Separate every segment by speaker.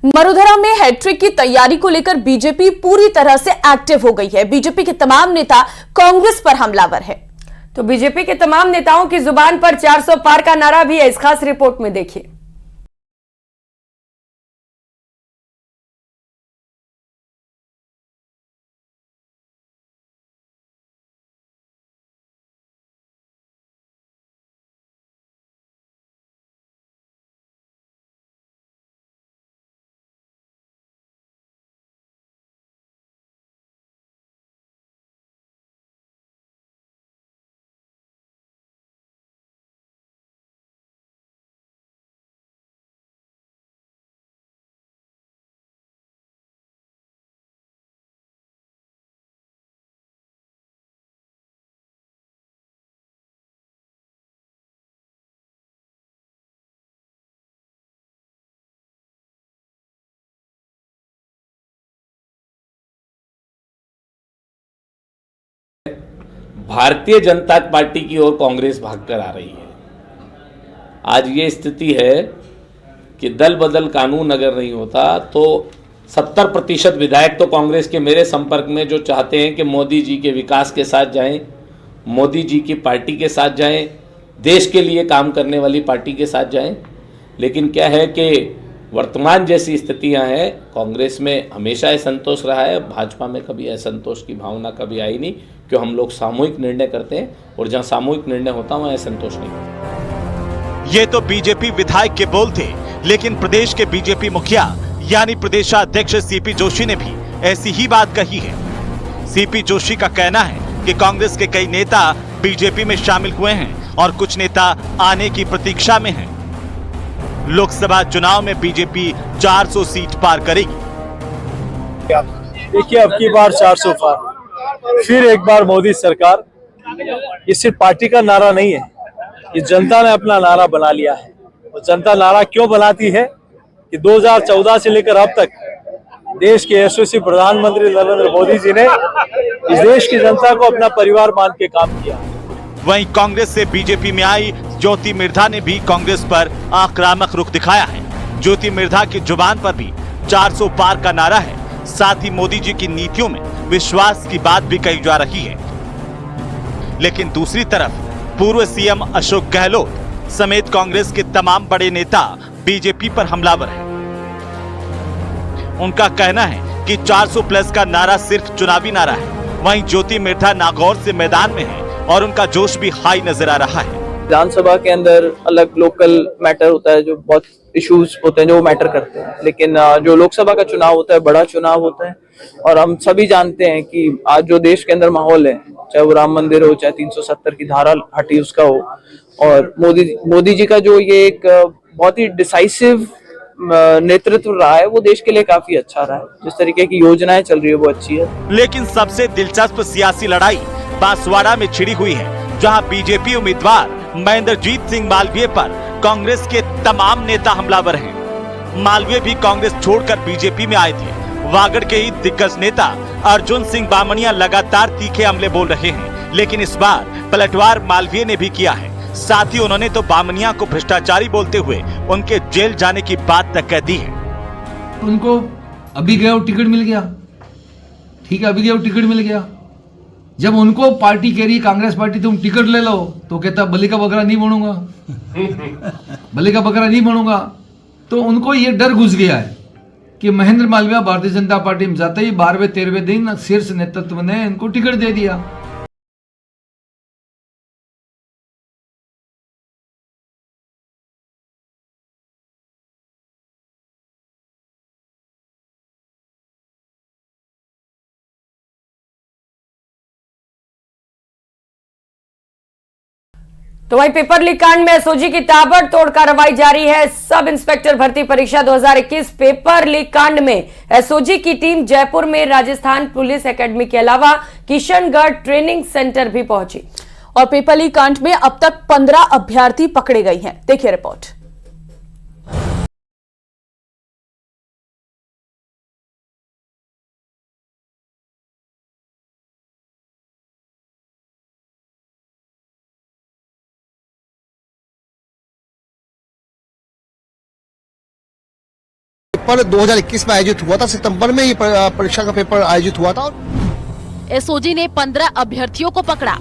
Speaker 1: मरुधरा में हैट्रिक की तैयारी को लेकर बीजेपी पूरी तरह से एक्टिव हो गई है। बीजेपी के तमाम नेता कांग्रेस पर हमलावर है।
Speaker 2: तो बीजेपी के तमाम नेताओं की जुबान पर 400 पार का नारा भी है। इस खास रिपोर्ट में देखिए।
Speaker 3: भारतीय जनता पार्टी की ओर कांग्रेस भागकर आ रही है। आज ये स्थिति है कि दल बदल कानून अगर नहीं होता तो 70% विधायक तो कांग्रेस के मेरे संपर्क में जो चाहते हैं कि मोदी जी के विकास के साथ जाएं, मोदी जी की पार्टी के साथ जाएं, देश के लिए काम करने वाली पार्टी के साथ जाएं। लेकिन क्या है कि वर्तमान जैसी स्थितियां हैं, कांग्रेस में हमेशा असंतोष रहा है, भाजपा में कभी असंतोष की भावना कभी आई नहीं, क्यों हम लोग सामूहिक निर्णय करते हैं और जहां सामूहिक निर्णय होता है वहां असंतोष नहीं होता।
Speaker 4: ये तो बीजेपी विधायक के बोल थे, लेकिन प्रदेश के बीजेपी मुखिया यानी प्रदेशाध्यक्ष सीपी जोशी ने भी ऐसी ही बात कही है। सीपी जोशी का कहना है कि कांग्रेस के कई नेता बीजेपी में शामिल हुए हैं और कुछ नेता आने की प्रतीक्षा में हैं। लोकसभा चुनाव में बीजेपी 400 सीट पार करेगी।
Speaker 5: देखिए, अब की बार 400 पार, फिर एक बार मोदी सरकार। ये सिर्फ पार्टी का नारा नहीं है, ये जनता ने अपना नारा बना लिया है। और जनता नारा क्यों बनाती है कि 2014 से लेकर अब तक देश के यशस्वी प्रधानमंत्री नरेंद्र मोदी जी ने इस देश की जनता को अपना परिवार मान के काम किया।
Speaker 4: वहीं कांग्रेस से बीजेपी में आई ज्योति मिर्धा ने भी कांग्रेस पर आक्रामक रुख दिखाया है। ज्योति मिर्धा की जुबान पर भी 400 पार का नारा है। साथ ही मोदी जी की नीतियों में विश्वास की बात भी कही जा रही है। लेकिन दूसरी तरफ पूर्व सीएम अशोक गहलोत समेत कांग्रेस के तमाम बड़े नेता बीजेपी पर हमलावर हैं। उनका कहना है कि 400 प्लस का नारा सिर्फ चुनावी नारा है। वहीं ज्योति मिर्धा नागौर से मैदान में है और उनका जोश भी हाई नजर आ रहा है।
Speaker 6: विधानसभा के अंदर अलग लोकल मैटर होता है, जो बहुत इश्यूज होते हैं जो मैटर करते हैं, लेकिन जो लोकसभा का चुनाव होता है बड़ा चुनाव होता है। और हम सभी जानते हैं कि आज जो देश के अंदर माहौल है, चाहे वो राम मंदिर हो, चाहे 370 की धारा हटी उसका हो, और मोदी जी का जो ये एक बहुत ही डिसाइसिव नेतृत्व रहा है, वो देश के लिए काफी अच्छा रहा है। जिस तरीके की योजनाएं चल रही है वो अच्छी है।
Speaker 4: लेकिन सबसे दिलचस्प सियासी लड़ाई बांसवाड़ा में छिड़ी हुई है, जहां बीजेपी उम्मीदवार महेंद्रजीत सिंह मालवीय पर कांग्रेस के तमाम नेता हमलावर हैं। मालवीय भी कांग्रेस छोड़कर बीजेपी में आए थे। वागड़ के ही दिग्गज नेता अर्जुन सिंह बामणिया लगातार तीखे हमले बोल रहे हैं, लेकिन इस बार पलटवार मालवीय ने भी किया है। साथ ही उन्होंने तो बामणिया को भ्रष्टाचारी बोलते हुए उनके जेल जाने की बात तक कह दी है।
Speaker 7: उनको अभी गया टिकट मिल गया, ठीक है, अभी गया टिकट मिल गया। जब उनको पार्टी कह रही कांग्रेस पार्टी तुम टिकट ले लो, तो कहता बलि का बकरा नहीं बनूंगा, बलि का बकरा नहीं बनूंगा। तो उनको ये डर घुस गया है कि महेंद्र मालवीय भारतीय जनता पार्टी में जाते ही 12वें 13वें दिन शीर्ष नेतृत्व ने इनको टिकट दे दिया।
Speaker 2: तो वही पेपर लीक कांड में एसओजी की ताबड़तोड़ कार्रवाई जारी है। सब इंस्पेक्टर भर्ती परीक्षा 2021 पेपर लीक कांड में एसओजी की टीम जयपुर में राजस्थान पुलिस एकेडमी के अलावा किशनगढ़ ट्रेनिंग सेंटर भी पहुंची
Speaker 1: और पेपर लीक कांड में अब तक 15 अभ्यर्थी पकड़े गए हैं। देखिए रिपोर्ट।
Speaker 8: पेपर 2021 में आयोजित हुआ था, सितंबर में ये परीक्षा का पेपर आयोजित हुआ था।
Speaker 9: एसओजी ने 15 अभ्यर्थियों को पकड़ा,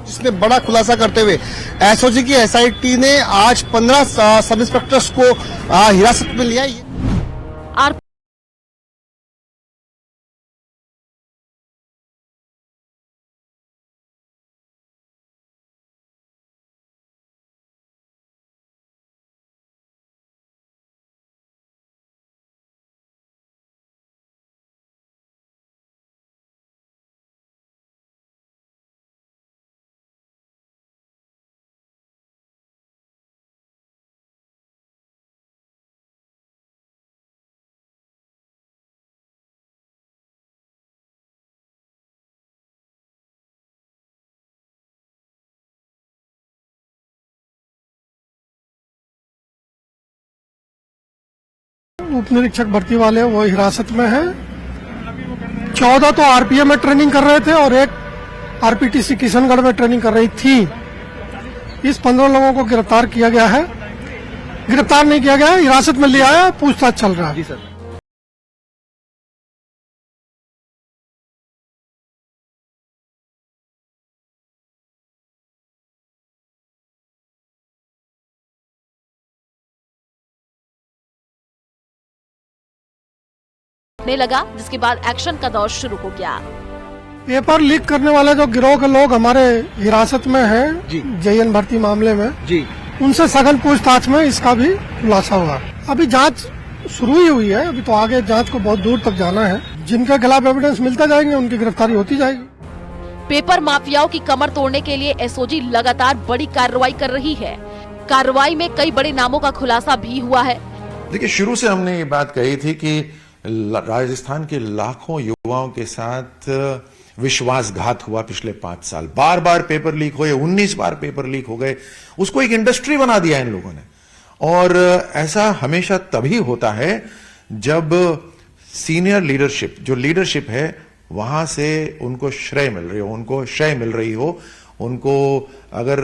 Speaker 8: जिसमें बड़ा खुलासा करते हुए एसओजी की एसआईटी ने आज 15 सब इंस्पेक्टर्स को हिरासत में लिया।
Speaker 10: उप निरीक्षक भर्ती वाले वो हिरासत में है। 14 तो आरपीएम में ट्रेनिंग कर रहे थे और एक आरपीटीसी किशनगढ़ में ट्रेनिंग कर रही थी। इस 15 लोगों को गिरफ्तार किया गया है, गिरफ्तार नहीं किया गया है, हिरासत में लिया है, पूछताछ चल रहा है। जी सर।
Speaker 9: लगा, जिसके बाद एक्शन का दौर शुरू हो गया।
Speaker 10: पेपर लीक करने वाले जो गिरोह के लोग हमारे हिरासत में हैं जेईएन भर्ती मामले में जी, उनसे सघन पूछताछ में इसका भी खुलासा हुआ। अभी जांच शुरू ही हुई है, अभी तो आगे जांच को बहुत दूर तक जाना है। जिनके खिलाफ एविडेंस मिलता जाएंगे उनकी गिरफ्तारी होती जाएगी।
Speaker 9: पेपर माफियाओं की कमर तोड़ने के लिए एसओजी लगातार बड़ी कार्रवाई कर रही है। कार्रवाई में कई बड़े नामों का खुलासा भी हुआ है।
Speaker 11: देखिए, शुरू से हमने ये बात कही थी कि राजस्थान के लाखों युवाओं के साथ विश्वासघात हुआ पिछले 5 साल। बार बार पेपर लीक हुए, 19 बार पेपर लीक हो गए। उसको एक इंडस्ट्री बना दिया इन लोगों ने। और ऐसा हमेशा तभी होता है जब सीनियर लीडरशिप, जो लीडरशिप है, वहां से उनको श्रेय मिल रही हो, उनको श्रेय मिल रही हो, उनको अगर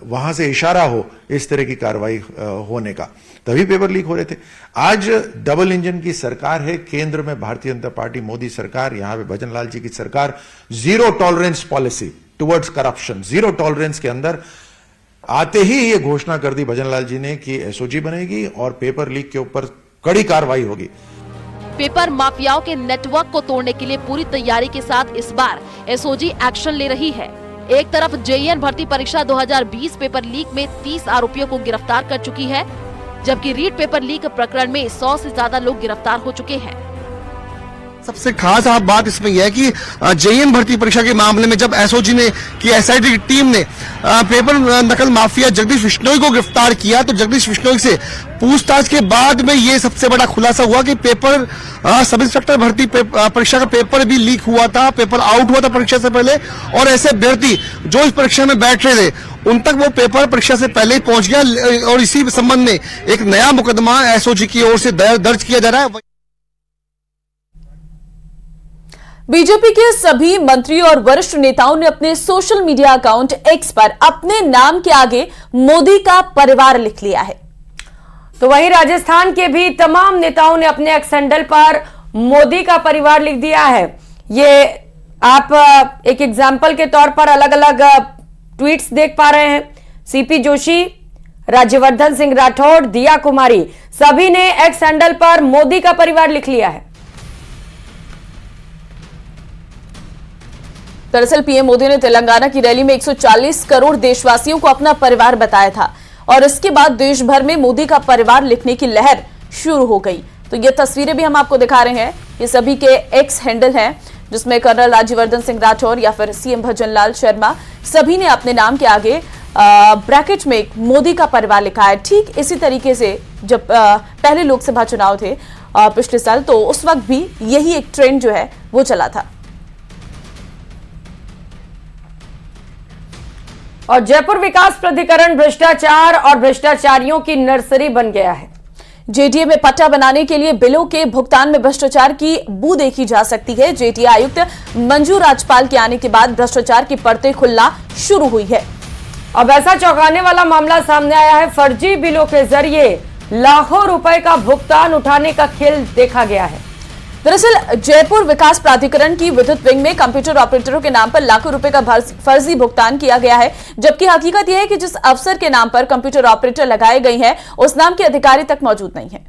Speaker 11: वहां से इशारा हो इस तरह की कार्रवाई होने का, तभी पेपर लीक हो रहे थे। आज डबल इंजन की सरकार है, केंद्र में भारतीय जनता पार्टी मोदी सरकार, यहां पे भजन लाल जी की सरकार। Zero tolerance policy towards corruption, zero tolerance के अंदर आते ही ये घोषणा कर दी भजन लाल जी ने कि एसओजी बनेगी और पेपर लीक के ऊपर कड़ी कार्रवाई होगी।
Speaker 9: पेपर माफियाओं के नेटवर्क को तोड़ने के लिए पूरी तैयारी के साथ इस बार एसओजी एक्शन ले रही है। एक तरफ जेईएन भर्ती परीक्षा 2020 पेपर लीक में 30 आरोपियों को गिरफ्तार कर चुकी है, जबकि रीट पेपर लीक प्रकरण में 100 से ज्यादा लोग गिरफ्तार हो चुके हैं।
Speaker 8: सबसे खास बात इसमें यह है कि जेईएन भर्ती परीक्षा के मामले में जब एसओजी ने की एसआईटी की टीम ने पेपर नकल माफिया जगदीश बिश्नोई को गिरफ्तार किया, तो जगदीश बिश्नोई से पूछताछ के बाद में ये सबसे बड़ा खुलासा हुआ कि पेपर सब इंस्पेक्टर भर्ती परीक्षा का पेपर भी लीक हुआ था, पेपर आउट हुआ था परीक्षा से पहले, और ऐसे अभ्यर्थी जो इस परीक्षा में बैठ रहे थे उन तक वो पेपर परीक्षा से पहले ही पहुंच गया। और इसी संबंध में एक नया मुकदमा एसओजी की ओर से दर्ज किया जा रहा है।
Speaker 1: बीजेपी के सभी मंत्री और वरिष्ठ नेताओं ने अपने सोशल मीडिया अकाउंट एक्स पर अपने नाम के आगे मोदी का परिवार लिख लिया है।
Speaker 2: तो वहीं राजस्थान के भी तमाम नेताओं ने अपने एक्स हैंडल पर मोदी का परिवार लिख दिया है। ये आप एक एग्जाम्पल के तौर पर अलग अलग ट्वीट्स देख पा रहे हैं। सीपी जोशी, राज्यवर्धन सिंह राठौड़, दिया कुमारी, सभी ने एक्स हैंडल पर मोदी का परिवार लिख लिया है।
Speaker 1: दरअसल पीएम मोदी ने तेलंगाना की रैली में 140 करोड़ देशवासियों को अपना परिवार बताया था और इसके बाद देश भर में मोदी का परिवार लिखने की लहर शुरू हो गई। तो ये तस्वीरें भी हम आपको दिखा रहे हैं, ये सभी के एक्स हैंडल हैं, जिसमें कर्नल राज्यवर्धन सिंह राठौर या फिर सीएम भजन लाल शर्मा, सभी ने अपने नाम के आगे ब्रैकेट में मोदी का परिवार लिखा है। ठीक इसी तरीके से जब पहले लोकसभा चुनाव थे पिछले साल, तो उस वक्त भी यही एक ट्रेंड जो है वो चला था।
Speaker 2: और जयपुर विकास प्राधिकरण भ्रष्टाचार और भ्रष्टाचारियों की नर्सरी बन गया है।
Speaker 1: जेटीए में पट्टा बनाने के लिए बिलों के भुगतान में भ्रष्टाचार की बू देखी जा सकती है। जेटीए आयुक्त मंजू राजपाल के आने के बाद भ्रष्टाचार की परतें खुलना शुरू हुई है।
Speaker 2: अब ऐसा चौंकाने वाला मामला सामने आया है। फर्जी बिलों के जरिए लाखों रुपए का भुगतान उठाने का खेल देखा गया है।
Speaker 1: दरअसल जयपुर विकास प्राधिकरण की विद्युत विंग में कंप्यूटर ऑपरेटरों के नाम पर लाखों रुपए का फर्जी भुगतान किया गया है, जबकि हकीकत यह है कि जिस अफसर के नाम पर कंप्यूटर ऑपरेटर लगाए गए हैं उस नाम के अधिकारी तक मौजूद नहीं है।